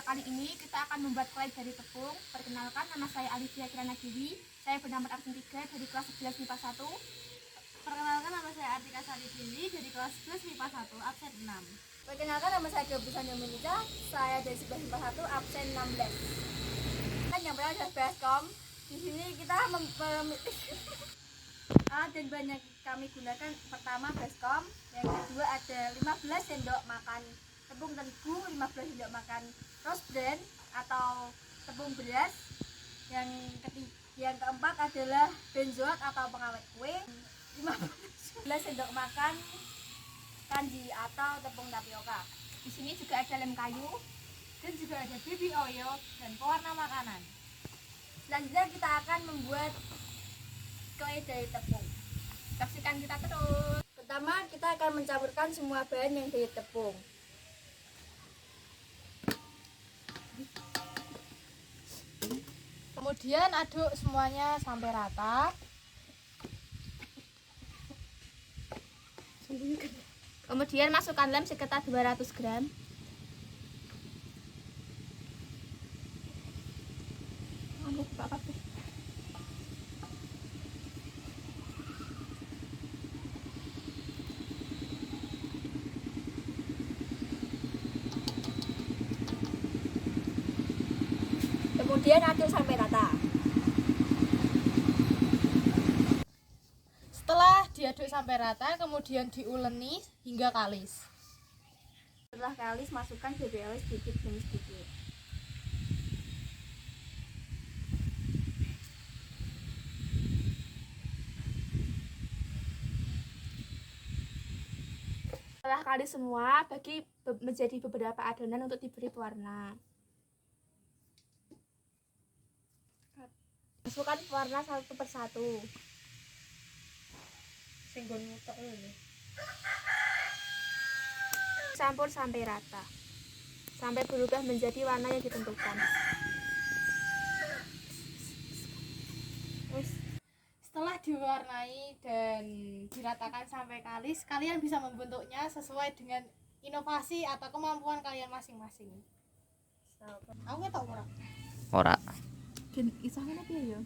kali ini kita akan membuat clay dari tepung. Perkenalkan, nama saya Alivia Kirana Dewi. Saya bernomor absen 3 dari kelas 11 MIPA 1. Perkenalkan, nama saya Artika Sari Dewi dari kelas 11 MIPA 1 absen 6. Perkenalkan, nama saya Gebusan Yominica. Saya dari 11 MIPA 1 absen 16. Kan yang pertama adalah baskom. Di sini kita dan banyak kami gunakan. Pertama baskom, yang kedua ada 15 sendok makan tepung terigu, 15 sendok makan roast bran atau tepung beras. Yang keempat adalah benzoat atau pengawet kue, 15 sendok makan kanji atau tepung tapioka. Di sini juga ada lem kayu Dan juga ada baby oil dan pewarna makanan. Selanjutnya kita akan membuat clay dari tepung. Saksikan kita terus. Pertama, kita akan mencampurkan semua bahan yang dari tepung. Kemudian aduk semuanya sampai rata. Kemudian masukkan lem sekitar 200 gram. Kemudian aduk sampai rata. Setelah diaduk sampai rata, kemudian diuleni hingga kalis. Setelah kalis, masukkan baby oil sedikit demi sedikit. Setelah kalis semua, bagi menjadi beberapa adonan untuk diberi pewarna. Masukkan pewarna satu persatu. Campur sampai rata, sampai berubah menjadi warna yang ditentukan. Setelah diwarnai dan diratakan sampai kalis, kalian bisa membentuknya sesuai dengan inovasi atau kemampuan kalian masing-masing. Aku nggak tahu orang. Ora. Dan isahnya apa ya?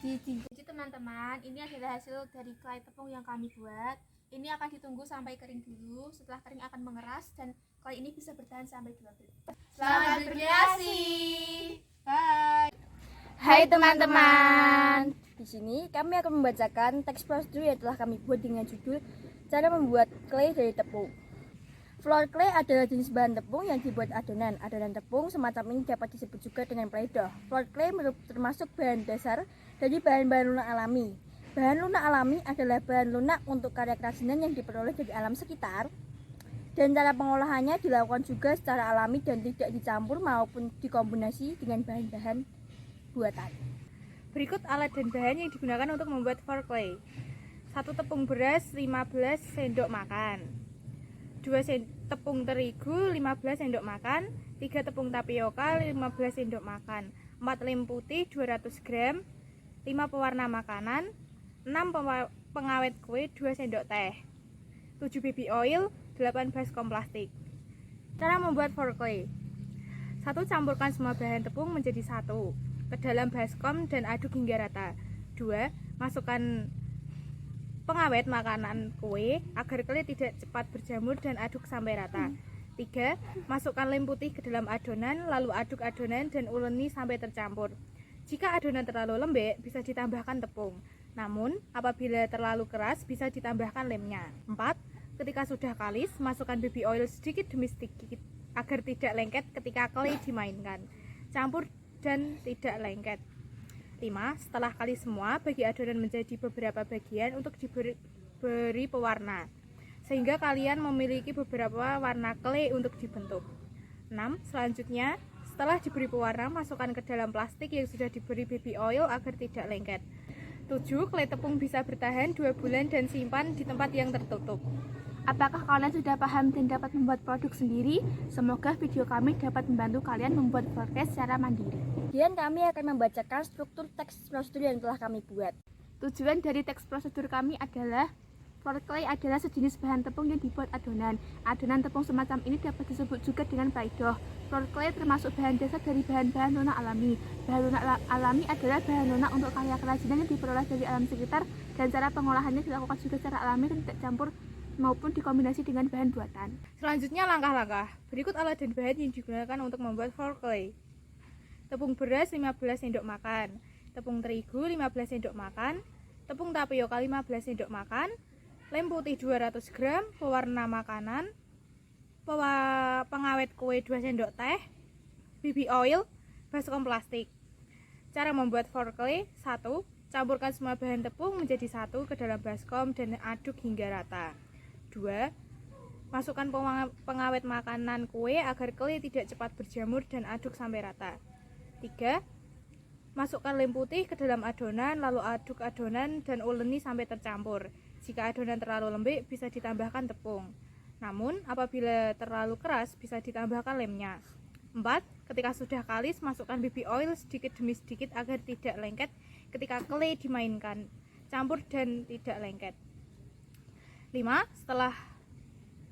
Jadi teman-teman, ini adalah hasil dari clay tepung yang kami buat. Ini akan ditunggu sampai kering dulu. Setelah kering akan mengeras dan clay ini bisa bertahan sampai 2 bulan. Selamat berkreasi. Bye. Hai teman-teman. Di sini kami akan membacakan teks prosedur yang telah kami buat dengan judul Cara Membuat Clay dari Tepung. Floor clay adalah jenis bahan tepung yang dibuat adonan. Adonan tepung semacam ini dapat disebut juga dengan play doh. Floor clay termasuk bahan dasar dari bahan-bahan lunak alami. Bahan lunak alami adalah bahan lunak untuk karya kerajinan yang diperoleh dari alam sekitar. Dan cara pengolahannya dilakukan juga secara alami dan tidak dicampur maupun dikombinasi dengan bahan-bahan buatan. Berikut alat dan bahan yang digunakan untuk membuat floor clay. 1 tepung beras 15 sendok makan. 2 tepung terigu 15 sendok makan, 3 tepung tapioka 15 sendok makan, 4 lem putih 200 gram, 5 pewarna makanan, 6 pengawet kue 2 sendok teh, 7 baby oil, 8 baskom plastik. Cara membuat floor clay. 1. Campurkan semua bahan tepung menjadi 1 ke dalam baskom dan aduk hingga rata. 2. Masukkan pengawet makanan kue agar clay tidak cepat berjamur dan aduk sampai rata. 3. Masukkan lem putih ke dalam adonan, lalu aduk adonan dan uleni sampai tercampur. Jika adonan terlalu lembek, bisa ditambahkan tepung. Namun, apabila terlalu keras, bisa ditambahkan lemnya. 4. Ketika sudah kalis, masukkan baby oil sedikit demi sedikit agar tidak lengket ketika clay dimainkan. Campur dan tidak lengket. 5. Setelah kalis semua, bagi adonan menjadi beberapa bagian untuk diberi pewarna, sehingga kalian memiliki beberapa warna clay untuk dibentuk. 6. Selanjutnya, setelah diberi pewarna, masukkan ke dalam plastik yang sudah diberi baby oil agar tidak lengket. 7. Clay tepung bisa bertahan 2 bulan dan simpan di tempat yang tertutup. Apakah kalian sudah paham dan dapat membuat produk sendiri? Semoga video kami dapat membantu kalian membuat podcast secara mandiri. Kemudian kami akan membacakan struktur teks prosedur yang telah kami buat. Tujuan dari teks prosedur kami adalah Floor clay adalah sejenis bahan tepung yang dibuat adonan. Adonan tepung semacam ini dapat disebut juga dengan pie dough. Floor clay termasuk bahan dasar dari bahan-bahan lunak alami. Bahan lunak alami adalah bahan lunak untuk karya kerajinan yang diperoleh dari alam sekitar, dan cara pengolahannya dilakukan juga secara alami dan tidak campur maupun dikombinasi dengan bahan buatan. Selanjutnya langkah-langkah. Berikut alat dan bahan yang digunakan untuk membuat floor clay. Tepung beras 15 sendok makan, tepung terigu 15 sendok makan, tepung tapioka 15 sendok makan, lem putih 200 gram, pewarna makanan, pengawet kue 2 sendok teh, BB oil, baskom plastik. Cara membuat floor clay: 1. Campurkan semua bahan tepung menjadi satu ke dalam baskom dan aduk hingga rata. 2. Masukkan pengawet makanan kue agar clay tidak cepat berjamur dan aduk sampai rata. 3. Masukkan lem putih ke dalam adonan, lalu aduk adonan dan uleni sampai tercampur. Jika adonan terlalu lembek, bisa ditambahkan tepung. Namun, apabila terlalu keras, bisa ditambahkan lemnya. 4. Ketika sudah kalis, masukkan BB oil sedikit demi sedikit agar tidak lengket ketika clay dimainkan. Campur dan tidak lengket. 5. Setelah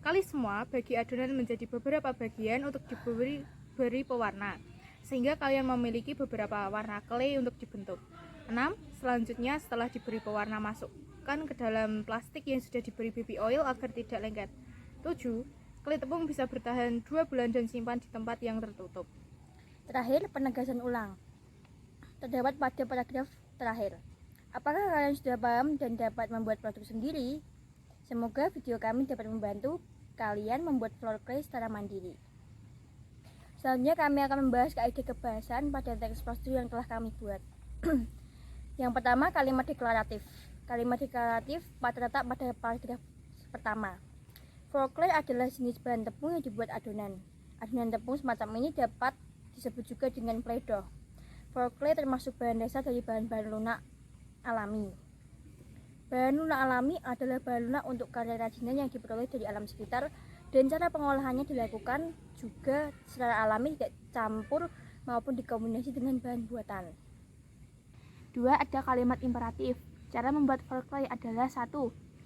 kalis semua, bagi adonan menjadi beberapa bagian untuk diberi pewarna, sehingga kalian memiliki beberapa warna clay untuk dibentuk. 6. Selanjutnya, setelah diberi pewarna, masukkan ke dalam plastik yang sudah diberi BB oil agar tidak lengket. 7. Clay tepung bisa bertahan 2 bulan dan simpan di tempat yang tertutup. Terakhir, penegasan ulang terdapat pada paragraf terakhir. Apakah kalian sudah paham dan dapat membuat produk sendiri? Semoga video kami dapat membantu kalian membuat floor clay secara mandiri. Selanjutnya kami akan membahas kaidah kebahasan pada teks prosedur yang telah kami buat. Yang pertama, kalimat deklaratif. Kalimat deklaratif terletak pada paragraf pertama. Floor clay adalah jenis bahan tepung yang dibuat adonan. Adonan tepung semacam ini dapat disebut juga dengan pie dough. Floor clay termasuk bahan dasar dari bahan-bahan lunak alami. Bahan lunak alami adalah bahan lunak untuk karya kerajinan yang diperoleh dari alam sekitar, dan cara pengolahannya dilakukan juga secara alami, tidak campur maupun dikombinasi dengan bahan buatan. 2. Ada kalimat imperatif. Cara membuat floor clay adalah: 1.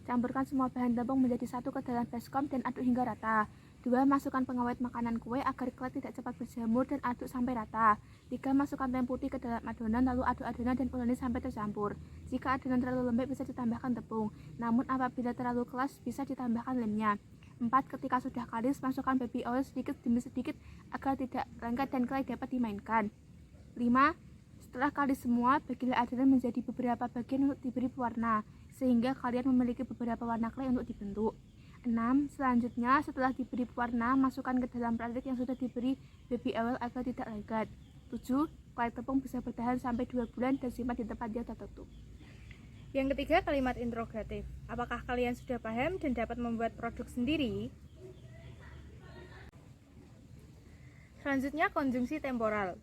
Campurkan semua bahan tepung menjadi satu ke dalam baskom dan aduk hingga rata. 2. Masukkan pengawet makanan kue agar clay tidak cepat berjamur dan aduk sampai rata. 3. Masukkan lem putih ke dalam adonan, lalu aduk adonan dan uleni sampai tercampur. Jika adonan terlalu lembek, bisa ditambahkan tepung. Namun apabila terlalu keras, bisa ditambahkan lemnya. 4. Ketika sudah kalis, masukkan baby oil sedikit demi sedikit agar tidak lengket dan clay dapat dimainkan. 5. Setelah kalis semua, bagilah adonan menjadi beberapa bagian untuk diberi pewarna, sehingga kalian memiliki beberapa warna clay untuk dibentuk. 6. Selanjutnya, setelah diberi pewarna, masukkan ke dalam plastik yang sudah diberi baby oil agar tidak lengket. 7. Clay tepung bisa bertahan sampai 2 bulan dan simpan di tempat yang tertutup. Yang ketiga, kalimat interrogatif. Apakah kalian sudah paham dan dapat membuat produk sendiri? Selanjutnya, konjungsi temporal.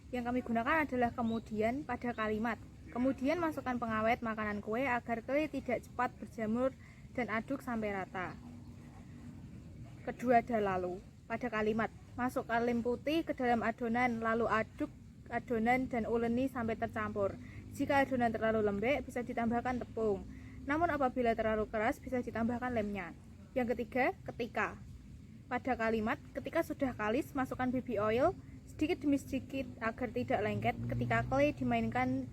Yang kami gunakan adalah kemudian pada kalimat. Kemudian masukkan pengawet makanan kue agar clay tidak cepat berjamur dan aduk sampai rata. Kedua, ada lalu. Pada kalimat, masukkan lem putih ke dalam adonan, lalu aduk adonan dan uleni sampai tercampur. Jika adonan terlalu lembek, bisa ditambahkan tepung. Namun apabila terlalu keras, bisa ditambahkan lemnya. Yang ketiga, ketika. Pada kalimat, ketika sudah kalis, masukkan BB oil sedikit demi sedikit agar tidak lengket ketika clay dimainkan,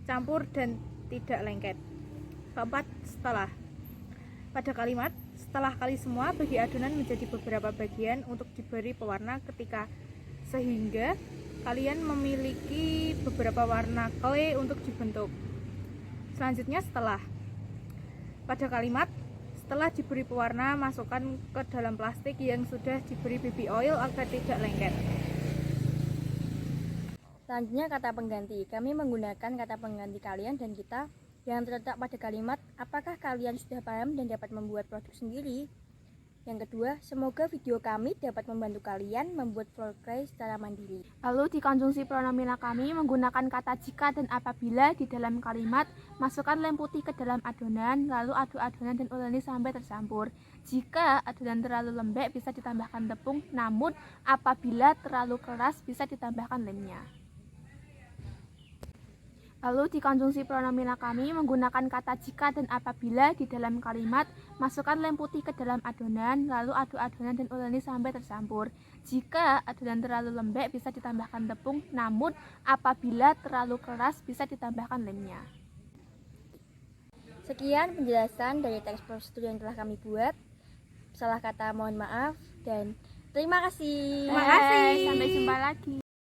campur dan tidak lengket. Keempat, setelah. Pada kalimat, setelah kalis semua, bagi adonan menjadi beberapa bagian untuk diberi pewarna sehingga kalian memiliki beberapa warna clay untuk dibentuk. Selanjutnya, setelah. Pada kalimat, setelah diberi pewarna, masukkan ke dalam plastik yang sudah diberi BB oil agar tidak lengket. Selanjutnya, kata pengganti. Kami menggunakan kata pengganti kalian dan kita yang terletak pada kalimat. Apakah kalian sudah paham dan dapat membuat produk sendiri? Yang kedua, semoga video kami dapat membantu kalian membuat floor clay secara mandiri. Lalu di konjungsi pronomina kami menggunakan kata jika dan apabila di dalam kalimat. Masukkan lem putih ke dalam adonan, lalu aduk adonan dan uleni sampai tercampur. Jika adonan terlalu lembek, bisa ditambahkan tepung, namun apabila terlalu keras, bisa ditambahkan lemnya. Lalu di konjungsi pronomina kami menggunakan kata jika dan apabila di dalam kalimat. Masukkan lem putih ke dalam adonan, lalu aduk adonan dan uleni sampai tercampur. Jika adonan terlalu lembek bisa ditambahkan tepung, namun apabila terlalu keras bisa ditambahkan lemnya. Sekian penjelasan dari teks prosedur yang telah kami buat. Salah kata mohon maaf dan terima kasih. Terima kasih. Sampai jumpa lagi.